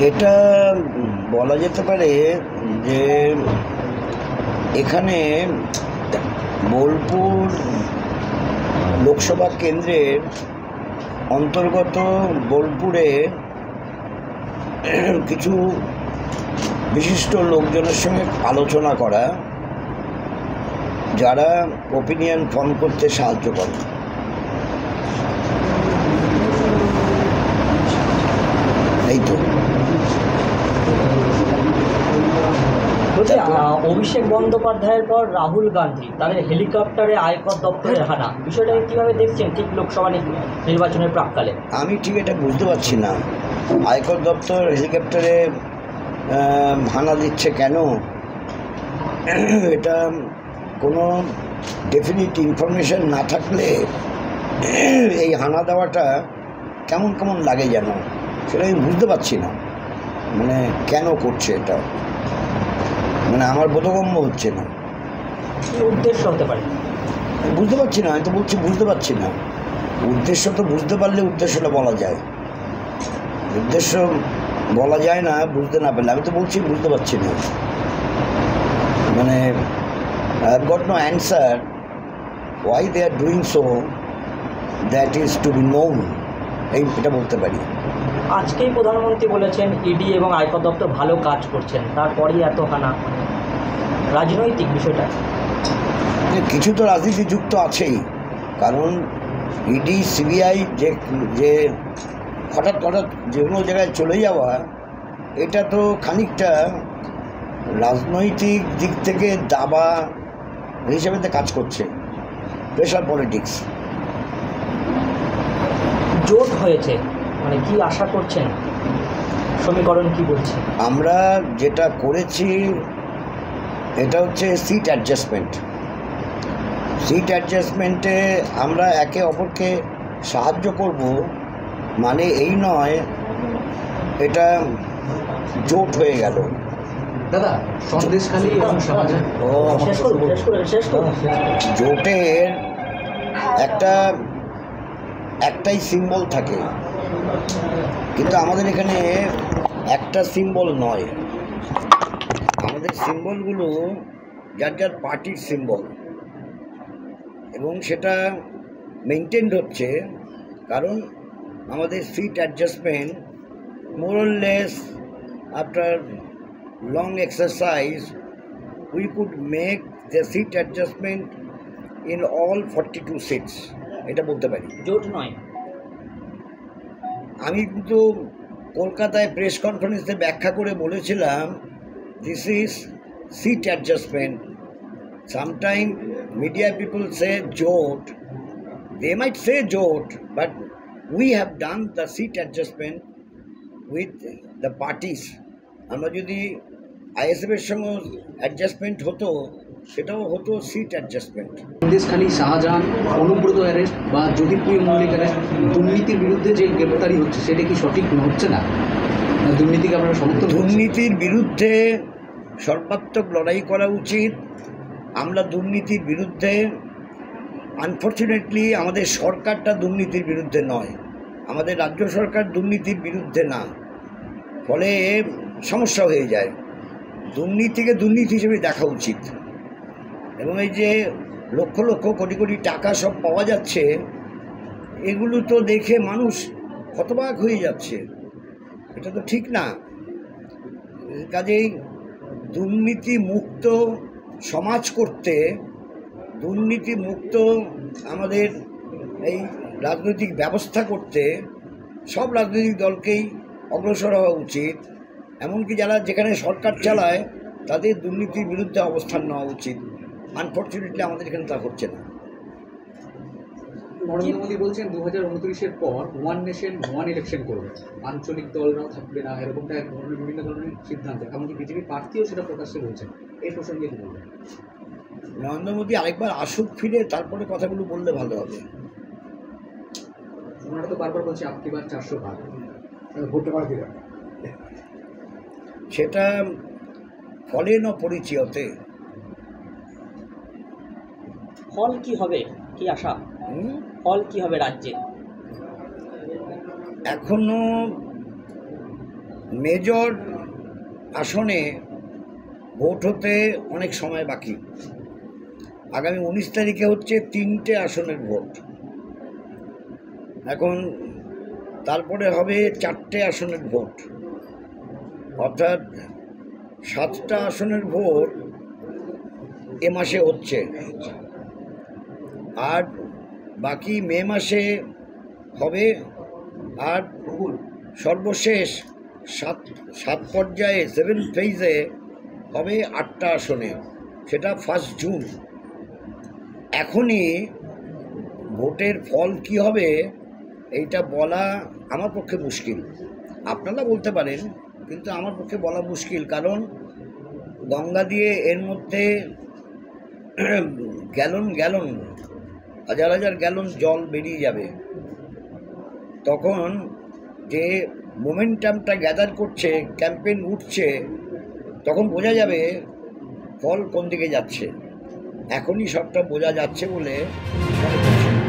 এটা বলা যেতে পারে যে এখানে বোলপুর লোকসভা কেন্দ্রের অন্তর্গত বোলপুরে কিছু বিশিষ্ট লোকজনের সঙ্গে আলোচনা করা, যারা ওপিনিয়ন ফর্ম করতে সাহায্য করে। এই তো অভিষেক বন্দ্যোপাধ্যায়ের পর রাহুল গান্ধী তাদের হেলিকপ্টারে আয়কর দপ্তরের হানা, বিষয়টা কীভাবে দেখছেন ঠিক লোকসভা নির্বাচনের প্রাক্কালে? আমি ঠিক এটা বুঝতে পারছি না, আয়কর দপ্তর হেলিকপ্টারে হানা দিচ্ছে কেন? এটা কোনো ডেফিনিট ইনফরমেশন না থাকলে এই হানা দেওয়াটা কেমন কেমন লাগে যেন, সেটা আমি বুঝতে পারছি না। মানে কেন করছে এটা, মানে আমার বোধগম্য হচ্ছে না। উদ্দেশ্য হতে পারে বুঝতে পারছি না, আমি তো বলছি বুঝতে পারছি না। উদ্দেশ্য তো বুঝতে পারলে উদ্দেশ্যটা বলা যায়, উদ্দেশ্য বলা যায় না বুঝতে না পারলে। আমি তো বলছি বুঝতে পারছি না, মানে I've got no answer why they are doing so, that is to be known, এটা বলতে পারি। আজকেই প্রধানমন্ত্রী বলেছেন ইডি এবং আয়কর দপ্তর ভালো কাজ করছেন, তারপরেই এত হানা। রাজনৈতিক বিষয়টা কিছু তো রাজনীতি যুক্ত আছেই, কারণ ইডি সিবিআই যে হঠাৎ হঠাৎ যে কোনো জায়গায় চলে যাওয়া, এটা তো খানিকটা রাজনৈতিক দিক থেকে দাবা হিসেবে কাজ করছে, প্রেশার পলিটিক্স। জোট হয়েছে, মানে কি আশা করছেন, সমীকরণ কি বলছে? আমরা যেটা করেছি এটা হচ্ছে সিট অ্যাডজাস্টমেন্ট। সিট অ্যাডজাস্টমেন্টে আমরা একে অপরকে সাহায্য করব, মানে এই নয় এটা জোট হয়ে গেল। দাদা, সন্দেশখালী এবং শাহজাহান জোটের একটাই সিম্বল থাকে, কিন্তু আমাদের এখানে একটা সিম্বল নয়, আমাদের সিম্বলগুলো যার যার পার্টির সিম্বল, এবং সেটা মেনটেন হচ্ছে। কারণ আমাদের seat adjustment more or less after long exercise we could make the seat adjustment in all 42 seats, এটা বলতে পারি। জোট নয়। আমি কিন্তু কলকাতায় প্রেস কনফারেন্সে ব্যাখ্যা করে বলেছিলাম this is seat adjustment. Sometime media people say jot, they might say jot, but we have done the seat adjustment with the parties. আমরা যদি ISF এর সঙ্গে অ্যাডজাস্টমেন্ট হতো, সেটাও হতো seat adjustment. Sandeshkhali Shahjahan Anubrata arrest বা জ্যোতিপ্রিয় মল্লিক অ্যারেস্ট, দুর্নীতির বিরুদ্ধে যে গ্রেপ্তারি হচ্ছে সেটা কি সঠিক হচ্ছে না? দুর্নীতিকে আপনারা সমর্থন? দুর্নীতির বিরুদ্ধে সর্বাত্মক লড়াই করা উচিত। আমরা দুর্নীতির বিরুদ্ধে, আনফর্চুনেটলি আমাদের সরকারটা দুর্নীতির বিরুদ্ধে নয়, আমাদের রাজ্য সরকার দুর্নীতির বিরুদ্ধে না, ফলে সমস্যা হয়ে যায়। দুর্নীতিকে দুর্নীতি হিসেবে দেখা উচিত, এবং এই যে লক্ষ লক্ষ কোটি কোটি টাকা সব পাওয়া যাচ্ছে, এগুলো তো দেখে মানুষ হতবাক হয়ে যাচ্ছে, এটা তো ঠিক না। কাজেই দুর্নীতি মুক্ত সমাজ করতে, দুর্নীতি মুক্ত আমাদের এই রাজনৈতিক ব্যবস্থা করতে সব রাজনৈতিক দলকেই অগ্রসর হওয়া উচিত। এমনকি যারা যেখানে সরকার চালায় তাদের দুর্নীতির বিরুদ্ধে অবস্থান নেওয়া উচিত। আনফর্চুনেটলি আমাদের এখানে তা হচ্ছে না। নরেন্দ্র মোদী বলছেন 2029-এর পর ওয়ান নেশন ওয়ান ইলেকশন করবে, আঞ্চলিক দলরাও থাকবে না, এরকমটা এক ধরনের বিভিন্ন ধরনের সিদ্ধান্ত, এমনকি বিজেপি প্রার্থীও সেটা প্রকাশ্যে বলছেন। এই প্রসঙ্গে কি বলবেন? নরেন্দ্র মোদী আরেকবার আসুক ফিরে, তারপরে কথাগুলো বললে ভালো হবে। ওনারা তো বারবার বলছে আপনি বার 400 পার ভোটে পারবে না, সেটা ফলে না পরিচয়তে। ফল কি হবে, কি আশা, ফল কি হবে রাজ্যে? এখনো মেজর আসনে ভোট হতে অনেক সময় বাকি। আগামী 19 তারিখে হচ্ছে 3টে আসনের ভোট। এখন তারপরে হবে 4টে আসনের ভোট, অর্থাৎ 7টা আসনের ভোট এ মাসে হচ্ছে, আর বাকি মে মাসে হবে। আর সর্বশেষ সাত পর্যায়ে 7 ফেজে হবে 8টা আসনে, সেটা 1 জুন। এখনই ভোটের ফল কি হবে এইটা বলা আমার পক্ষে মুশকিল। আপনারা বলতে পারেন, কিন্তু আমার পক্ষে বলা মুশকিল, কারণ গঙ্গা দিয়ে এর মধ্যে গ্যালন হাজার হাজার গ্যালন জল বেরিয়ে যাবে। তখন যে মোমেন্টামটা গ্যাদার করছে, ক্যাম্পেইন উঠছে, তখন বোঝা যাবে ফল কোন দিকে যাচ্ছে। এখনই সবটা বোঝা যাচ্ছে বলে মনে করছি।